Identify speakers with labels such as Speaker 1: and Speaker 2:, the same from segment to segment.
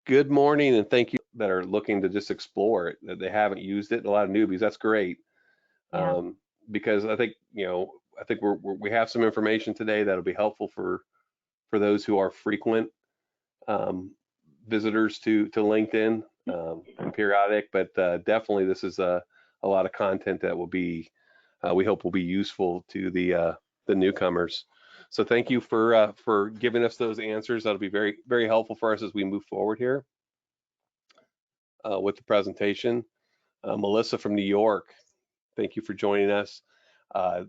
Speaker 1: Good morning, and thank you that are looking to just explore it, that they haven't used it. A lot of newbies, that's great.
Speaker 2: Yeah.
Speaker 1: Um, because I think, I think we have some information today that'll be helpful for those who are frequent um, visitors to LinkedIn and periodic. But definitely, this is a lot of content that will be we hope will be useful to the newcomers. So thank you for giving us those answers. That'll be very helpful for us as we move forward here with the presentation. Melissa from New York, thank you for joining us. Uh,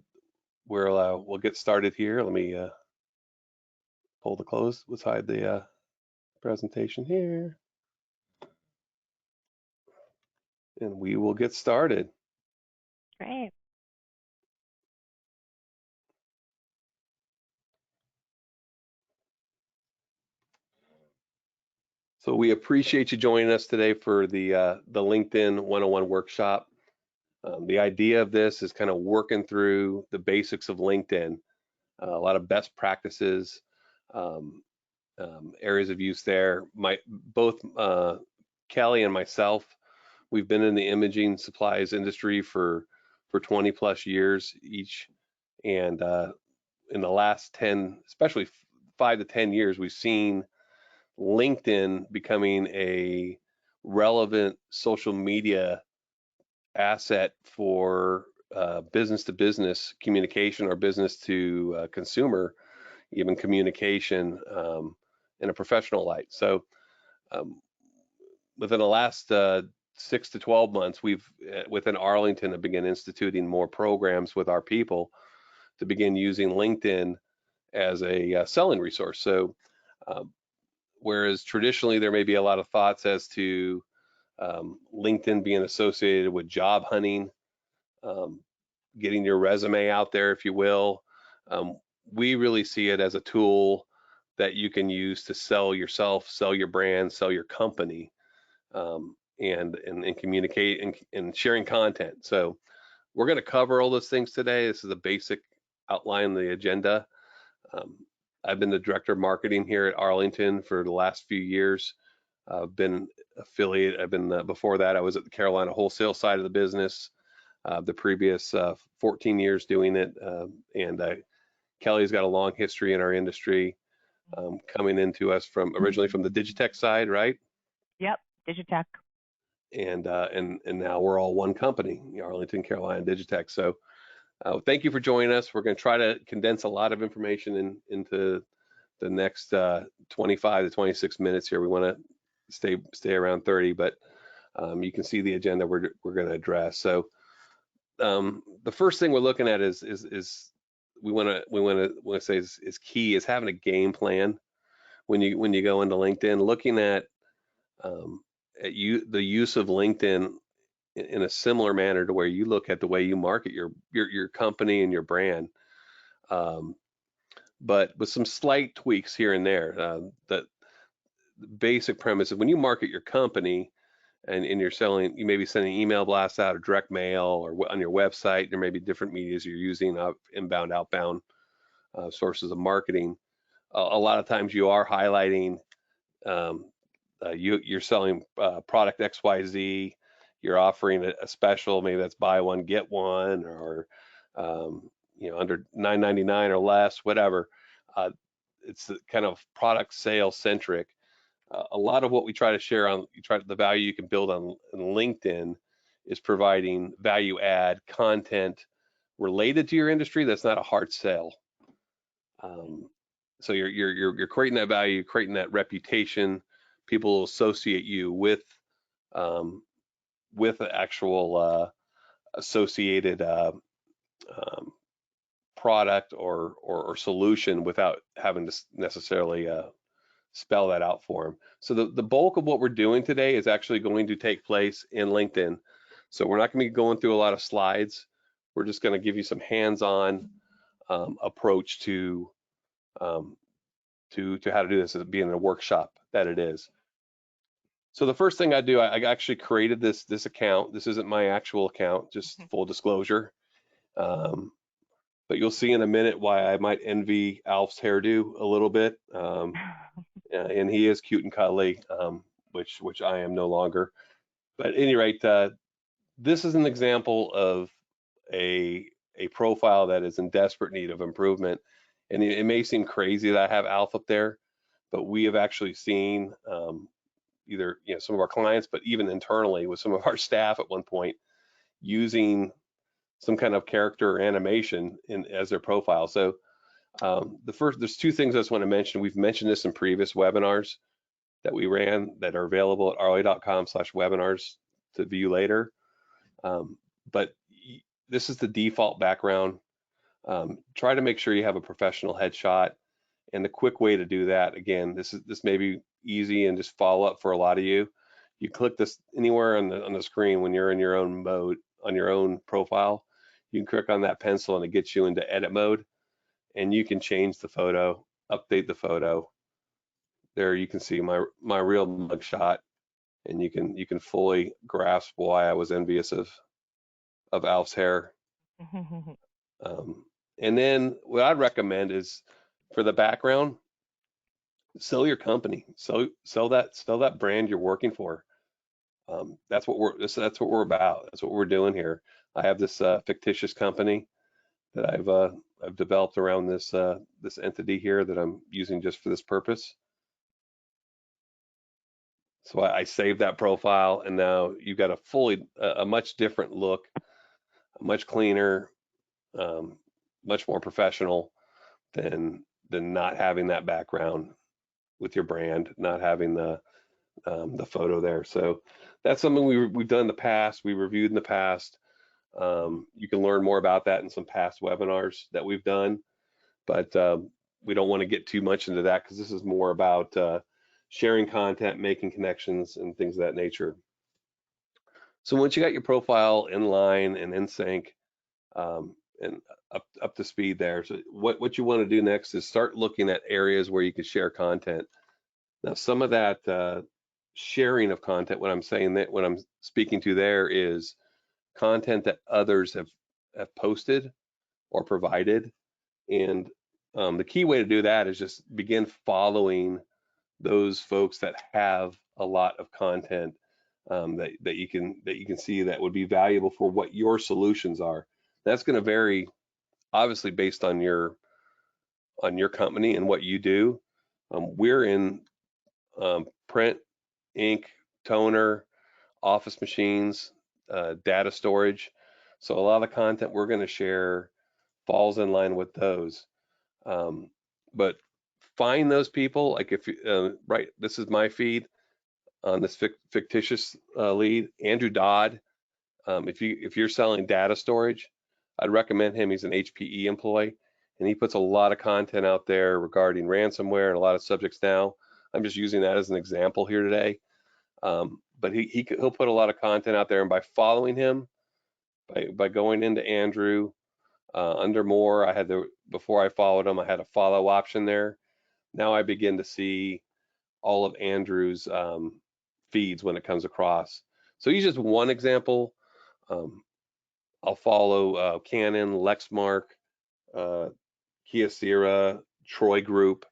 Speaker 1: we'll get started here. Let me pull the close. Let's hide the presentation here, and we will get started.
Speaker 2: Great.
Speaker 1: So we appreciate you joining us today for the LinkedIn 101 workshop. The idea of this is kind of working through the basics of LinkedIn, a lot of best practices, um, areas of use there. My both Kelly and myself, we've been in the imaging supplies industry for 20 plus years each, and in the last 10, especially 5 to 10 years, we've seen LinkedIn becoming a relevant social media asset for business to business communication or business to consumer, even communication in a professional light. So um, within the last 6 to 12 months, we've within Arlington have begun instituting more programs with our people to begin using LinkedIn as a selling resource. So um, whereas traditionally there may be a lot of thoughts as to LinkedIn being associated with job hunting, um, getting your resume out there, if you will. Um, we really see it as a tool that you can use to sell yourself, sell your brand, sell your company, and communicate and sharing content. So we're going to cover all those things today. This is a basic outline of the agenda. Um, I've been the director of marketing here at Arlington for the last few years. I've been affiliate. I've been before that. I was at the Carolina wholesale side of the business. The previous 14 years doing it, and Kelly's got a long history in our industry, coming into us from originally from the Digitech side, right?
Speaker 2: Yep. Digitech.
Speaker 1: And now we're all one company, Arlington, Carolina Digitech. So thank you for joining us. We're going to try to condense a lot of information into the next 25 to 26 minutes here. We want to stay around 30, but you can see the agenda we're going to address. So the first thing we're looking at is we want to say is key is having a game plan when you go into LinkedIn, looking um, at the use of LinkedIn in a similar manner to where you look at the way you market your company and your brand, um, but with some slight tweaks here and there. The basic premise is when you market your company and you're selling, you may be sending email blasts out or direct mail or on your website. There may be different medias you're using, inbound, outbound sources of marketing. A lot of times you are highlighting um, you're selling product XYZ. You're offering a special, maybe that's buy one get one, or under 9.99 or less, whatever. Uh, it's kind of product sales centric. A lot of what we try to share on the value you can build on LinkedIn is providing value add content related to your industry that's not a hard sell. Um, so you're creating that value, creating that reputation. People will associate you um, with the actual associated um, product or solution without having to necessarily spell that out for them. So the bulk of what we're doing today is actually going to take place in LinkedIn. So we're not going to be going through a lot of slides. We're just going to give you some hands-on approach um, to how to do this as being a workshop that it is. So the first thing I do, I actually created this account. This isn't my actual account, just full disclosure. Um, but you'll see in a minute why I might envy Alf's hairdo a little bit. And he is cute and cuddly. which I am no longer. But at any rate, this is an example of a profile that is in desperate need of improvement. And it may seem crazy that I have Alf up there, but we have actually seen either some of our clients, but even internally with some of our staff at one point using some kind of character or animation as their profile. So there's two things I just want to mention. We've mentioned this in previous webinars that we ran that are available at arley.com/webinars to view later. But this is the default background. Try to make sure you have a professional headshot. And the quick way to do that, again, this may be easy and just follow up for a lot of you. You click this anywhere on the screen when you're in your own mode, on your own profile. You can click on that pencil and it gets you into edit mode. And you can change the photo, update the photo. There you can see my real mugshot, and you can fully grasp why I was envious of Alf's hair. And then what I'd recommend is for the background, sell your company, sell that brand you're working for. That's what we're about. That's what we're doing here. I have this fictitious company that I've developed around this entity here that I'm using just for this purpose. So I saved that profile, and now you've got a much different look, much cleaner, much more professional than not having that background with your brand, not having the photo there. So that's something we've done in the past. We reviewed in the past. You can learn more about that in some past webinars that we've done, but we don't want to get too much into that because this is more about sharing content, making connections, and things of that nature. So once you got your profile in line and in sync and up to speed there, so what you want to do next is start looking at areas where you can share content. Now, some of that sharing of content, what I'm speaking to there is content that others have posted or provided. And the key way to do that is just begin following those folks that have a lot of content that you can see that would be valuable for what your solutions are. That's going to vary, obviously, based on your company and what you do. We're in print, ink, toner, office machines, data storage. So a lot of content we're going to share falls in line with those. But find those people. Like if right, this is my feed on this fictitious lead, Andrew Dodd. If you're selling data storage, I'd recommend him. He's an HPE employee, and he puts a lot of content out there regarding ransomware and a lot of subjects now. I'm just using that as an example here today. But he'll put a lot of content out there, and by following him, by going into Andrew under more, before I followed him, I had a follow option there. Now I begin to see all of Andrew's feeds when it comes across. So he's just one example. I'll follow Canon, Lexmark, Kyocera, Troy Group.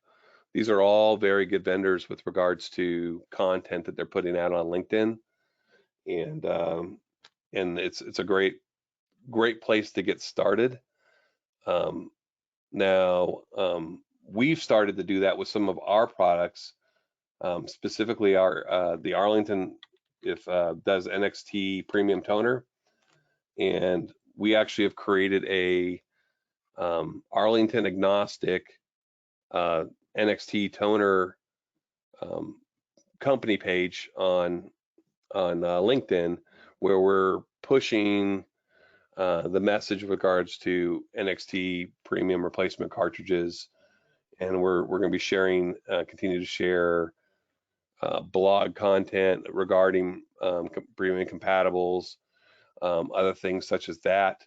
Speaker 1: These are all very good vendors with regards to content that they're putting out on LinkedIn, and it's a great place to get started. Now we've started to do that with some of our products, specifically the Arlington does NXT Premium Toner, and we actually have created a Arlington agnostic NXT Toner company page on LinkedIn, where we're pushing the message with regards to NXT premium replacement cartridges, and we're going to be sharing, continue to share blog content regarding premium compatibles, other things such as that,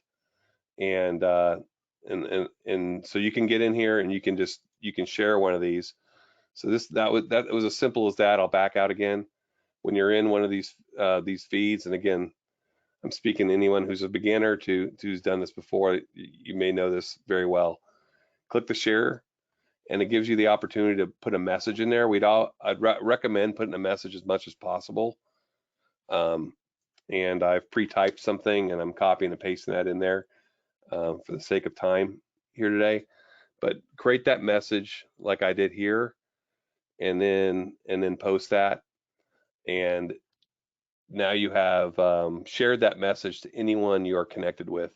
Speaker 1: and so you can get in here and you can share one of these. So that was as simple as that. I'll back out again. When you're in one of these feeds, and again, I'm speaking to anyone who's a beginner to who's done this before. You may know this very well. Click the share, and it gives you the opportunity to put a message in there. I'd recommend putting a message as much as possible. And I've pre-typed something and I'm copying and pasting that in there for the sake of time here today. But create that message like I did here, and then post that. And now you have shared that message to anyone you are connected with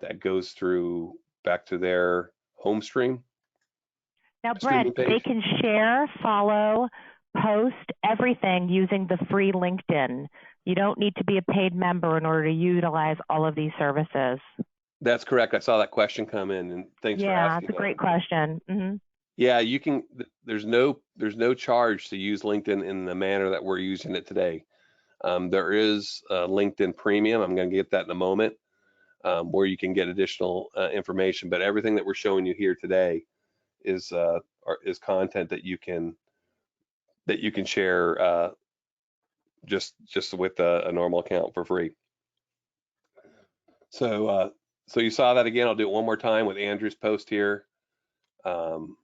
Speaker 1: that goes through back to their home
Speaker 2: Now, Brett,
Speaker 1: streaming
Speaker 2: they
Speaker 1: page.
Speaker 2: can share, follow, post everything using the free LinkedIn. You don't need to be a paid member in order to utilize all of these services.
Speaker 1: That's correct. I saw that question come in, and thanks for
Speaker 2: Yeah,
Speaker 1: asking
Speaker 2: it's a
Speaker 1: that.
Speaker 2: great question.
Speaker 1: Yeah, you can. There's no charge to use LinkedIn in the manner that we're using it today. There is LinkedIn Premium. I'm going to get that in a moment, where you can get additional information. But everything that we're showing you here today is content that you can share just with a normal account for free. So you saw that again. I'll do it one more time with Andrew's post here. Um,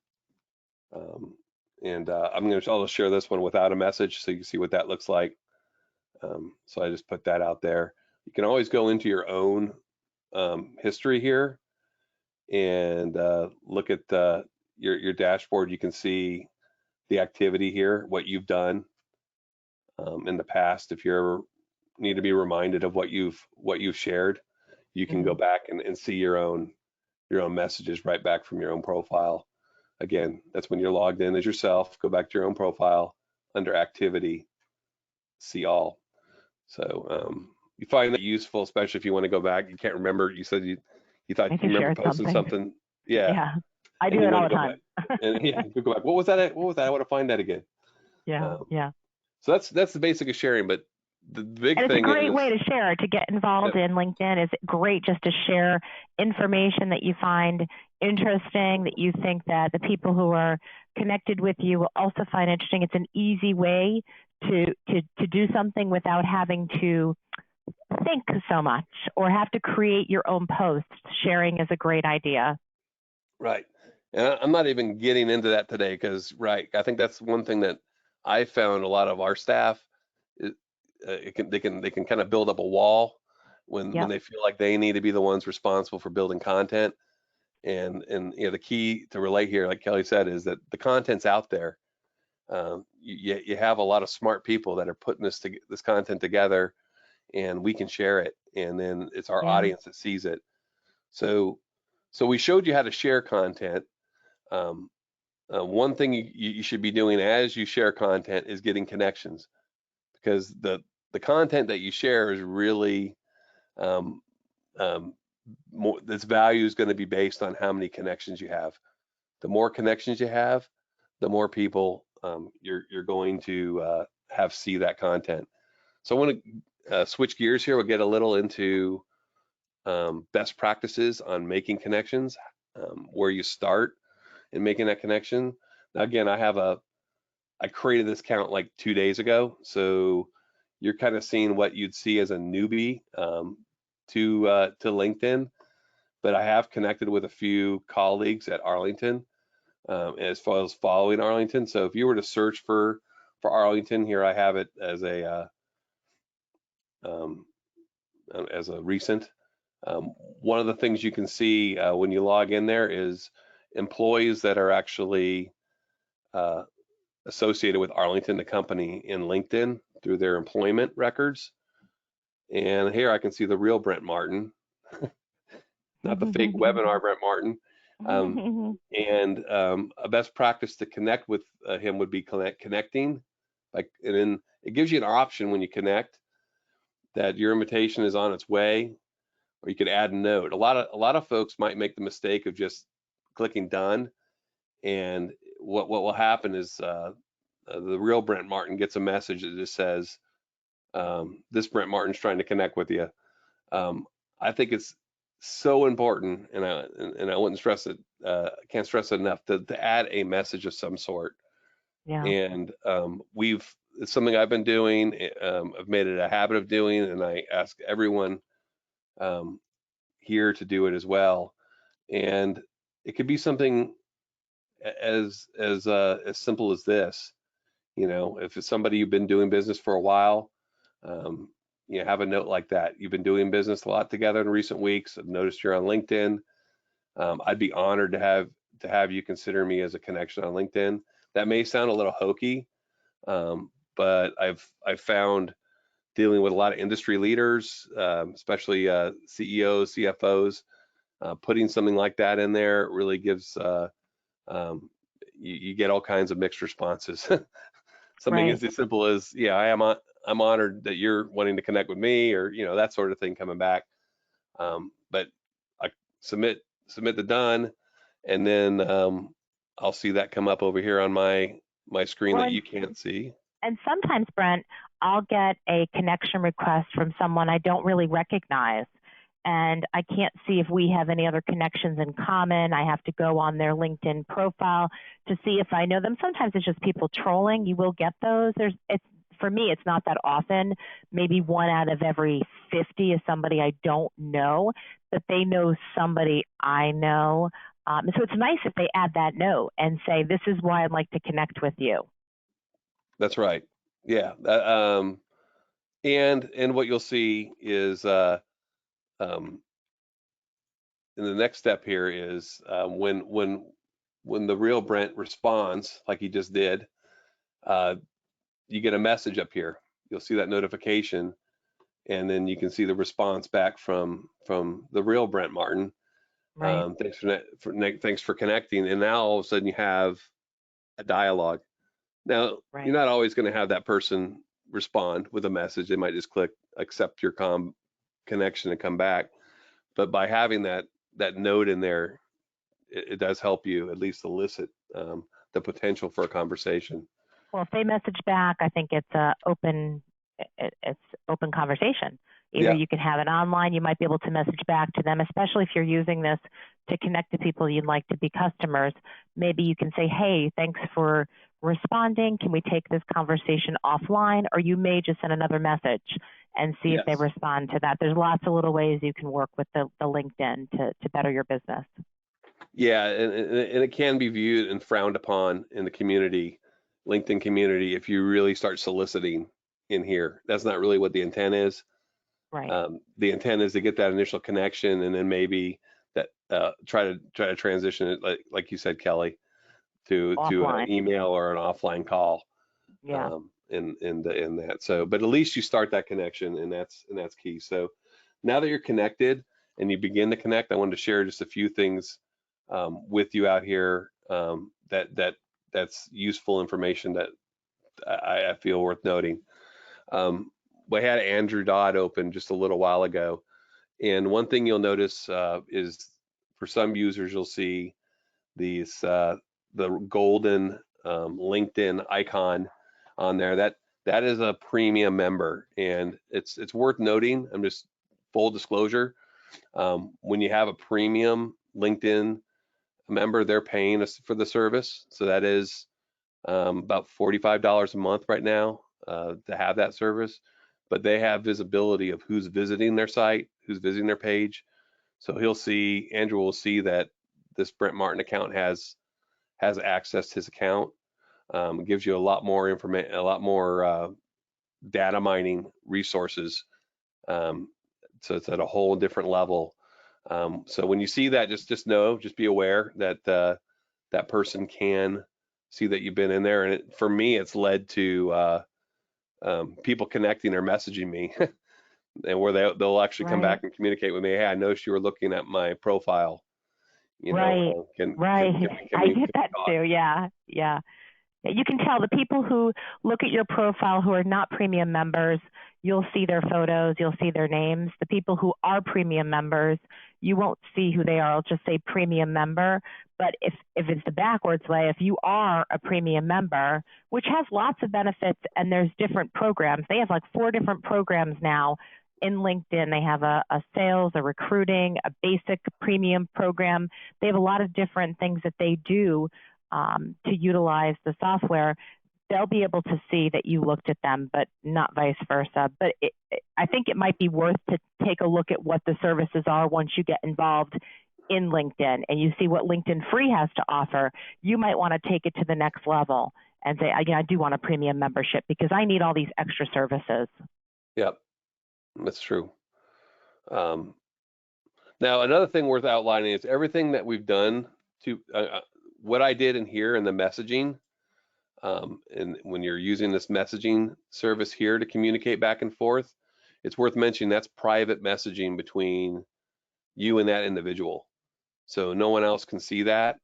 Speaker 1: I'll just share this one without a message so you can see what that looks like. So I just put that out there. You can always go into your own history here and look at your dashboard. You can see the activity here, what you've done in the past. If you ever need to be reminded of what you've shared, you can go back and see your own messages right back from your own profile. Again, that's when you're logged in as yourself. Go back to your own profile under activity, see all. So you find that useful, especially if you want to go back. You can't remember. You said you thought
Speaker 2: I
Speaker 1: you
Speaker 2: can
Speaker 1: remember
Speaker 2: share
Speaker 1: posting something. Yeah.
Speaker 2: Yeah, I
Speaker 1: And
Speaker 2: do
Speaker 1: you
Speaker 2: it all
Speaker 1: want
Speaker 2: the
Speaker 1: to go
Speaker 2: time.
Speaker 1: back. And yeah, you go back. What was that? What was that? I want to find that again.
Speaker 2: Yeah,
Speaker 1: Um,
Speaker 2: yeah.
Speaker 1: so that's the basic of sharing. But the big
Speaker 2: And it's a
Speaker 1: thing
Speaker 2: great
Speaker 1: is,
Speaker 2: way to share, to get involved in LinkedIn. It's great just to share information that you find interesting, that you think that the people who are connected with you will also find interesting. It's an easy way to do something without having to think so much or have to create your own posts. Sharing is a great idea.
Speaker 1: right. And I'm not even getting into that today because, right, I think that's one thing that I found a lot of our staff, it, they can kind of build up a wall when
Speaker 2: Yep.
Speaker 1: they feel like they need to be the ones responsible for building content. And the key to relate here, like Kelly said, is that the content's out there. You have a lot of smart people that are putting this content together, and we can share it, and then it's our
Speaker 2: Yeah.
Speaker 1: audience that sees it. So we showed you how to share content. Um, one thing you should be doing as you share content is getting connections, because the content that you share is really um, its value is going to be based on how many connections you have. The more connections you have, the more people you're going to have see that content. So I want to switch gears here. We'll get a little into best practices on making connections, where you start in making that connection. Now, again, I created this account like 2 days ago, so you're kind of seeing what you'd see as a newbie to LinkedIn. But I have connected with a few colleagues at Arlington, as far as following Arlington. So if you were to search for Arlington, here I have it um, as a recent. One of the things you can see when you log in there is employees that are actually uh, associated with Arlington, the company, in LinkedIn through their employment records. And here I can see the real Brent Martin, not the fake webinar Brent Martin. And a best practice to connect with him would be connecting. And then it gives you an option when you connect that your invitation is on its way, or you could add a note. A lot of folks might make the mistake of just clicking done, and what will happen is the real Brent Martin gets a message that just says, "This Brent Martin's trying to connect with you." I think it's so important, and I wouldn't stress it. Can't stress it enough to add a message of some sort.
Speaker 2: Yeah.
Speaker 1: And it's something I've been doing. I've made it a habit of doing, and I ask everyone here to do it as well. And it could be something as simple as this. You know, if it's somebody you've been doing business for a while, you have a note like that. You've been doing business a lot together in recent weeks. I've noticed you're on LinkedIn. I'd be honored to have you consider me as a connection on LinkedIn. That may sound a little hokey, but I've found dealing with a lot of industry leaders, especially CEOs, CFOs, putting something like that in there really gives you get all kinds of mixed responses. Something
Speaker 2: Right.
Speaker 1: as simple as, yeah, I'm honored that you're wanting to connect with me, or that sort of thing coming back. But I submit the done, and then I'll see that come up over here on my screen
Speaker 2: Well,
Speaker 1: that you can't see.
Speaker 2: and sometimes, Brent, I'll get a connection request from someone I don't really recognize. And I can't see if we have any other connections in common. I have to go on their LinkedIn profile to see if I know them. Sometimes it's just people trolling. You will get those. For me, it's not that often. Maybe 1 out of every 50 is somebody I don't know, but they know somebody I know. So it's nice if they add that note and say, this is why I'd like to connect with you.
Speaker 1: That's right. Yeah. And what you'll see is um, and the next step here is when the real Brent responds like he just did, you get a message up here. You'll see that notification, and then you can see the response back from the real Brent Martin.
Speaker 2: Right.
Speaker 1: Thanks for connecting. And now all of a sudden you have a dialogue. Now
Speaker 2: Right.
Speaker 1: you're not always going to have that person respond with a message. They might just click accept your connection and come back. But by having that note in there, it does help you at least elicit the potential for a conversation.
Speaker 2: Well, if they message back, I think it's it's open conversation. Either
Speaker 1: Yeah.
Speaker 2: you can have it online, you might be able to message back to them, especially if you're using this to connect to people you'd like to be customers. Maybe you can say, hey, thanks for responding. Can we take this conversation offline? Or you may just send another message and see if they
Speaker 1: Yes.
Speaker 2: respond to that. There's lots of little ways you can work with the LinkedIn to better your business.
Speaker 1: Yeah, and it can be viewed and frowned upon in the community, LinkedIn community, if you really start soliciting in here. That's not really what the intent is.
Speaker 2: Right.
Speaker 1: The intent is to get that initial connection, and then maybe that try to transition it, like you said, Kelly, to
Speaker 2: Offline.
Speaker 1: an email or an offline call.
Speaker 2: Yeah.
Speaker 1: In that. So, but at least you start that connection, and that's key. So now that you're connected and you begin to connect, I wanted to share just a few things with you out here that's useful information that I feel worth noting. We had Andrew Dodd open just a little while ago, and one thing you'll notice is for some users you'll see these the golden LinkedIn icon on there. That is a premium member, and it's worth noting. I'm just full disclosure. When you have a premium LinkedIn member, they're paying us for the service, so that is about $45 a month right now to have that service. But they have visibility of who's visiting their site, who's visiting their page. So Andrew will see that this Brent Martin account has access to his account. It gives you a lot more information, a lot more data mining resources. So it's at a whole different level. So when you see that, just be aware that that person can see that you've been in there. And for me, it's led to people connecting or messaging me, and where they'll actually come back and communicate with me. Hey, I noticed you were looking at my profile.
Speaker 2: Right. I get that too. Yeah. You can tell the people who look at your profile who are not premium members, you'll see their photos, you'll see their names. The people who are premium members, you won't see who they are. I'll just say premium member. But if it's the backwards way, if you are a premium member, which has lots of benefits, and there's different programs. They have like 4 different programs now in LinkedIn. They have a sales, a recruiting, a basic premium program. They have a lot of different things that they do to utilize the software. They'll be able to see that you looked at them, but not vice versa. But I think it might be worth to take a look at what the services are once you get involved in LinkedIn and you see what LinkedIn Free has to offer, you might want to take it to the next level and say, again, I do want a premium membership because I need all these extra services.
Speaker 1: Yep, that's true. Now, another thing worth outlining is everything that we've done to what I did in here in the messaging. And when you're using this messaging service here to communicate back and forth, it's worth mentioning that's private messaging between you and that individual. So no one else can see that.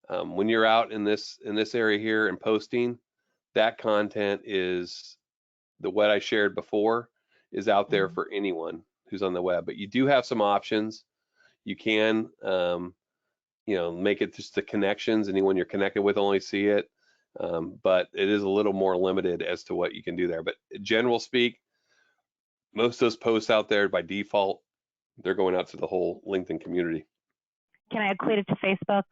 Speaker 1: When you're out in this area here and posting, that content is what I shared before is out there for anyone who's on the web. But you do have some options. You can, make it just the connections. Anyone you're connected with only see it. But it is a little more limited as to what you can do there. But general speak, most of those posts out there by default, they're going out to the whole LinkedIn community.
Speaker 2: Can I equate it to Facebook?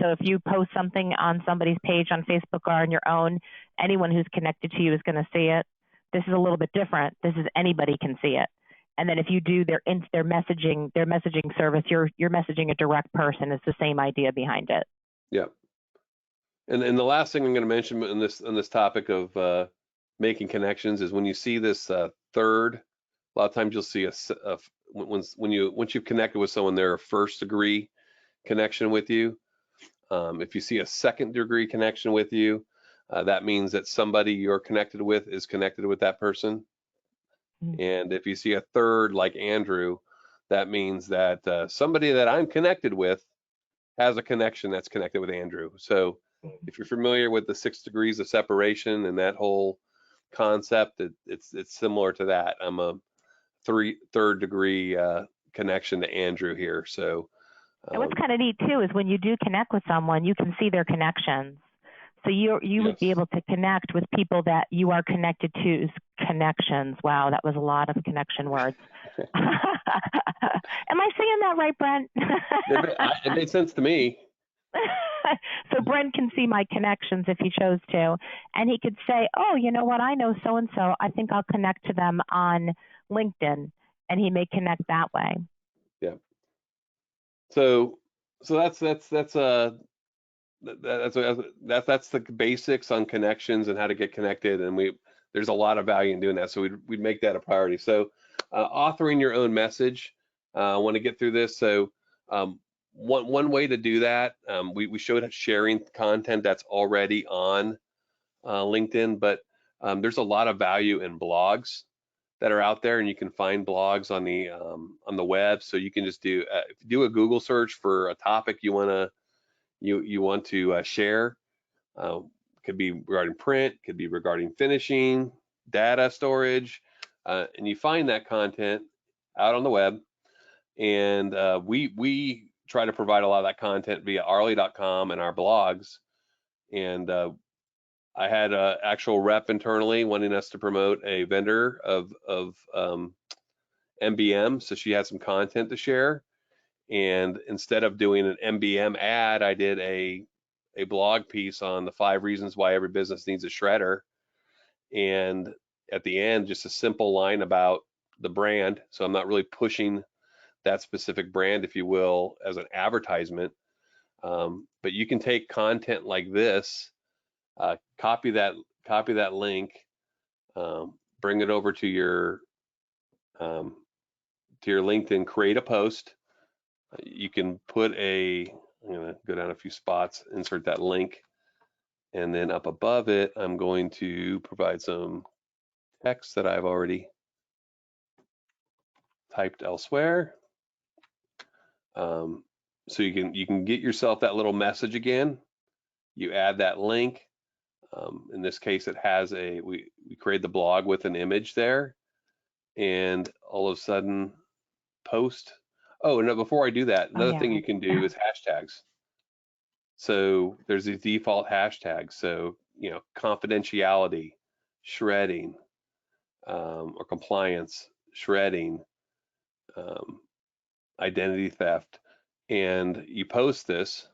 Speaker 2: So if you post something on somebody's page on Facebook or on your own, anyone who's connected to you is going to see it. This is a little bit different. This is anybody can see it. And then if you do their messaging service, you're messaging a direct person. It's the same idea behind it.
Speaker 1: Yeah. And the last thing I'm going to mention in this topic of making connections is when you see this third, a lot of times you'll see once you've connected with someone, they're a first degree connection with you. If you see a second degree connection with you, that means that somebody you're connected with is connected with that person. And if you see a third, like Andrew, that means that somebody that I'm connected with has a connection that's connected with Andrew. So if you're familiar with the 6 degrees of separation and that whole concept, it's similar to that. I'm a third degree connection to Andrew here. So
Speaker 2: and what's kind of neat too is when you do connect with someone, you can see their connections. So you would be able to connect with people that you are connected to's connections. Wow, that was a lot of connection words. Am I saying that right, Brent?
Speaker 1: It made sense to me.
Speaker 2: So Brent can see my connections if he chose to, and he could say, oh, you know what, I know so-and-so, I think I'll connect to them on LinkedIn, and he may connect that way.
Speaker 1: Yeah. So that's the basics on connections and how to get connected, and there's a lot of value in doing that. So we'd make that a priority. So authoring your own message, I want to get through this. So one way to do that, we showed sharing content that's already on LinkedIn, but there's a lot of value in blogs that are out there, and you can find blogs on the web. So you can just do a Google search for a topic you want to share. Could be regarding print, could be regarding finishing, data storage, and you find that content out on the web. And we try to provide a lot of that content via arly.com and our blogs. And I had an actual rep internally wanting us to promote a vendor of MBM, so she had some content to share. And instead of doing an MBM ad, I did a blog piece on the 5 reasons why every business needs a shredder. And at the end, just a simple line about the brand. So I'm not really pushing that specific brand, if you will, as an advertisement. But you can take content like this, copy that link, bring it over to your LinkedIn, create a post. You can put I'm going to go down a few spots, insert that link, and then up above it, I'm going to provide some text that I've already typed elsewhere. So you can get yourself that little message again. You add that link. In this case, it has we create the blog with an image there, and all of a sudden, post. Oh, no, before I do that, another thing you can do is hashtags. So there's these default hashtags. So, confidentiality, shredding, or compliance, shredding, identity theft, and you post this.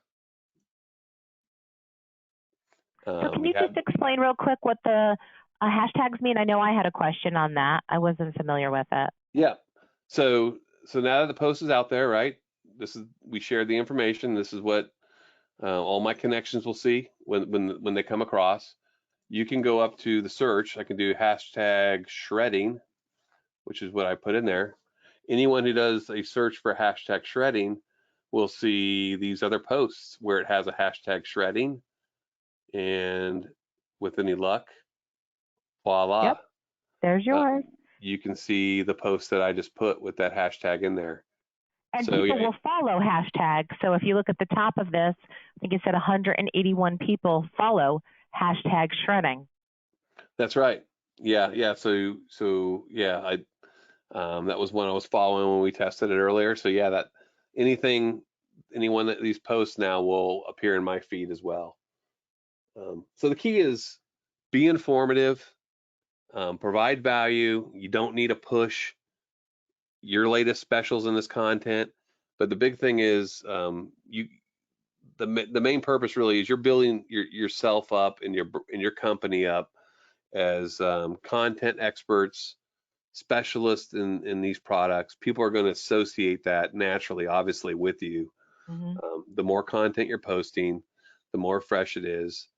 Speaker 2: So can you just explain real quick what the hashtags mean? I know I had a question on that. I wasn't familiar with it.
Speaker 1: Yeah. So now that the post is out there, right? we shared the information. This is what all my connections will see when they come across. You can go up to the search. I can do hashtag shredding, which is what I put in there. Anyone who does a search for hashtag shredding will see these other posts where it has a hashtag shredding, and with any luck, voila.
Speaker 2: Yep, there's yours.
Speaker 1: You can see the post that I just put with that hashtag in there.
Speaker 2: And
Speaker 1: So,
Speaker 2: people
Speaker 1: yeah,
Speaker 2: will follow hashtags. So if you look at the top of this, I think it said 181 people follow hashtag shredding.
Speaker 1: that's right. Yeah. So yeah, that was one I was following when we tested it earlier. So yeah, that anyone that these posts now will appear in my feed as well. So the key is be informative, provide value. You don't need to push your latest specials in this content, but the big thing is the main purpose really is you're building yourself up and your company up as content experts, specialists in these products. People are going to associate that naturally, obviously, with you.
Speaker 2: Mm-hmm.
Speaker 1: The more content you're posting, the more fresh it is,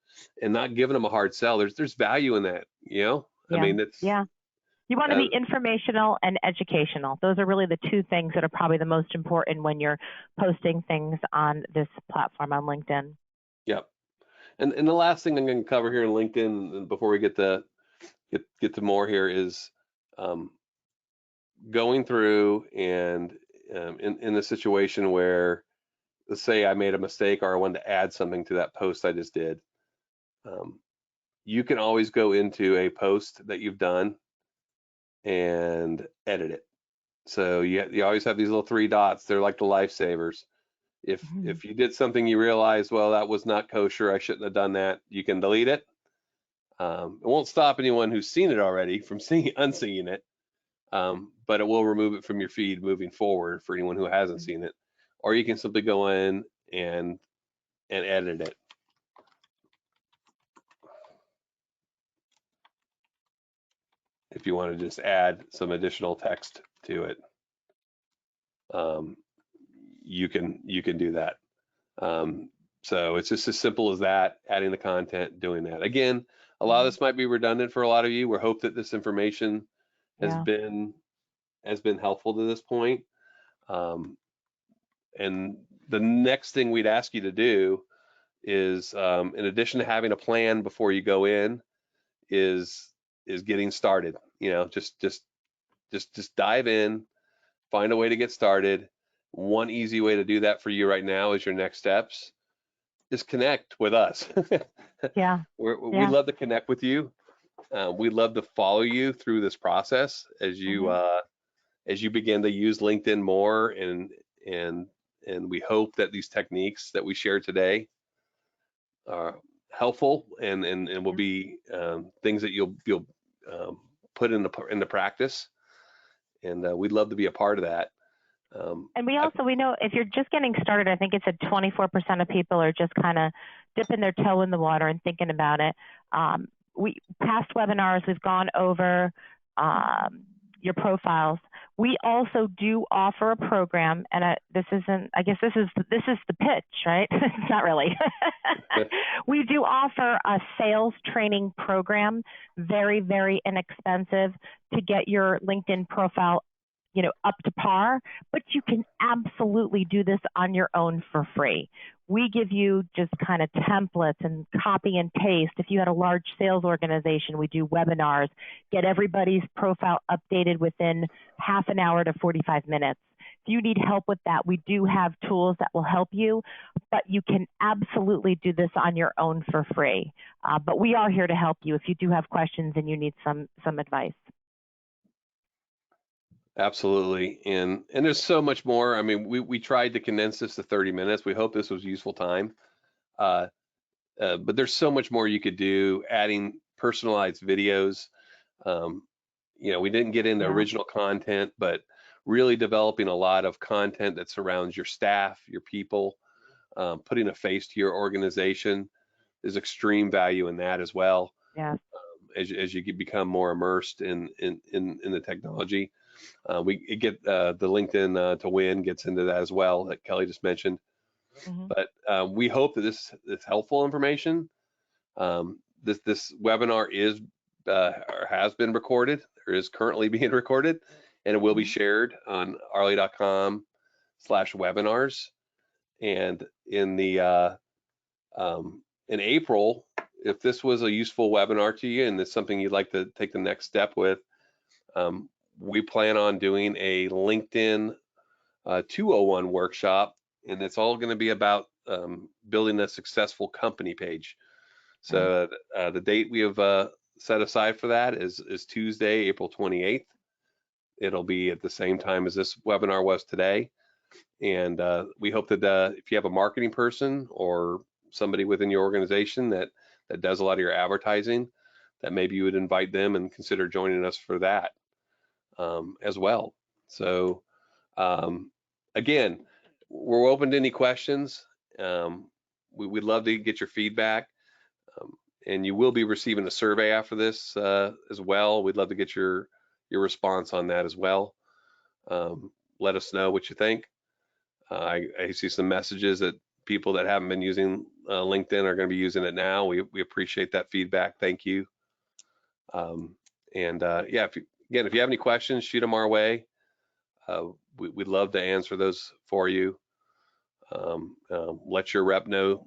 Speaker 1: and not giving them a hard sell. There's value in that, you know.
Speaker 2: Yeah.
Speaker 1: I mean, it's
Speaker 2: You want to be informational and educational. Those are really the two things that are probably the most important when you're posting things on this platform on LinkedIn.
Speaker 1: Yep. And the last thing I'm going to cover here in LinkedIn before we get to more here is going through and in the situation where, let's say I made a mistake or I wanted to add something to that post I just did. You can always go into a post that you've done and edit it. So you always have these little three dots. They're like the lifesavers. If you did something you realize, well, that was not kosher, I shouldn't have done that, you can delete it. It won't stop anyone who's seen it already from unseeing it, but it will remove it from your feed moving forward for anyone who hasn't seen it. Or you can simply go in and edit it. If you want to just add some additional text to it, you can do that. So it's just as simple as that, adding the content, doing that. Again, a lot of this might be redundant for a lot of you. We hope that this information has been helpful to this point. And the next thing we'd ask you to do is, in addition to having a plan before you go in, is getting started. You know, just dive in, find a way to get started. One easy way to do that for you right now is your next steps is connect with us. We love to connect with you. We love to follow you through this process as you begin to use LinkedIn more, and we hope that these techniques that we share today are helpful and will be things that you'll put into practice, and we'd love to be a part of that.
Speaker 2: And we know if you're just getting started, I think it's at 24% of people are just kind of dipping their toe in the water and thinking about it. Past webinars, we've gone over your profiles. We also do offer a program, and this is the pitch, right? It's not really. We do offer a sales training program, very, very inexpensive, to get your LinkedIn profile up to par, but you can absolutely do this on your own for free. We give you just kind of templates and copy and paste. If you had a large sales organization, we do webinars, get everybody's profile updated within half an hour to 45 minutes. If you need help with that, we do have tools that will help you, but you can absolutely do this on your own for free. But we are here to help you if you do have questions and you need some advice.
Speaker 1: Absolutely, and there's so much more. I mean, we tried to condense this to 30 minutes. We hope this was useful time, but there's so much more you could do, adding personalized videos. We didn't get into original content, but really developing a lot of content that surrounds your staff, your people, putting a face to your organization. There's extreme value in that as well.
Speaker 2: Yeah.
Speaker 1: As you become more immersed in the technology. We get the LinkedIn to Win gets into that as well, that Kelly just mentioned.
Speaker 2: Mm-hmm.
Speaker 1: But we hope that this helpful information. This webinar is or has been recorded, or is currently being recorded, and it will be shared on arley.com/webinars. And in in April, if this was a useful webinar to you and it's something you'd like to take the next step with, we plan on doing a LinkedIn 201 workshop, and it's all going to be about building a successful company page. So the date we have set aside for that is Tuesday, April 28th. It'll be at the same time as this webinar was today. And we hope that if you have a marketing person or somebody within your organization that does a lot of your advertising, that maybe you would invite them and consider joining us for that as well. So again, we're open to any questions. We'd love to get your feedback. And you will be receiving a survey after this as well. We'd love to get your response on that as well. Let us know what you think. I see some messages that people that haven't been using LinkedIn are going to be using it now. We appreciate that feedback. Thank you. Yeah, if you have any questions, shoot them our way. We'd love to answer those for you. Let your rep know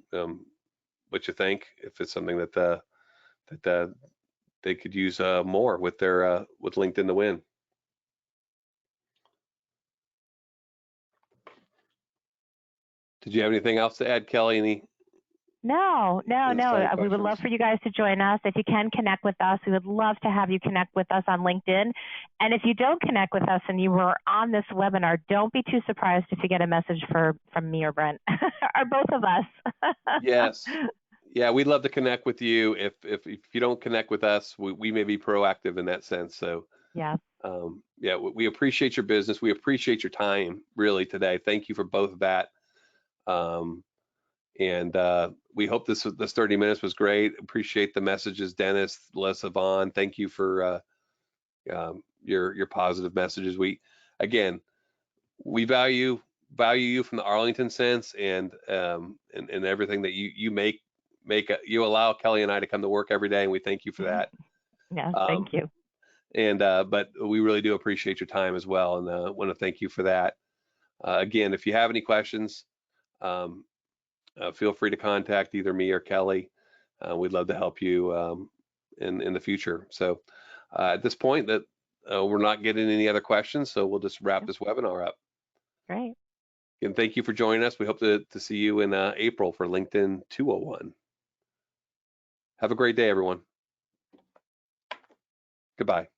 Speaker 1: what you think, if it's something that they could use more with their with LinkedIn to Win. Did you have anything else to add, Kelly?
Speaker 2: No. We would love for you guys to join us. If you can connect with us, we would love to have you connect with us on LinkedIn. And if you don't connect with us and you were on this webinar, don't be too surprised if you get a message from me or Brent, or both of us.
Speaker 1: Yes. Yeah, we'd love to connect with you. If you don't connect with us, we may be proactive in that sense. So
Speaker 2: yeah.
Speaker 1: Yeah, we appreciate your business. We appreciate your time really today. Thank you for both of that. We hope this 30 minutes was great. Appreciate the messages, Dennis, Les, Yvonne. Thank you for your positive messages. We value you from the Arlington sense, and everything that you make you allow Kelly and I to come to work every day, and we thank you for that.
Speaker 2: Yeah, thank you.
Speaker 1: But we really do appreciate your time as well, and want to thank you for that. Again, if you have any questions, feel free to contact either me or Kelly. We'd love to help you in the future. So at this point, that we're not getting any other questions, so we'll just wrap this webinar up.
Speaker 2: Great.
Speaker 1: Again, thank you for joining us. We hope to see you in April for LinkedIn 201. Have a great day, everyone. Goodbye.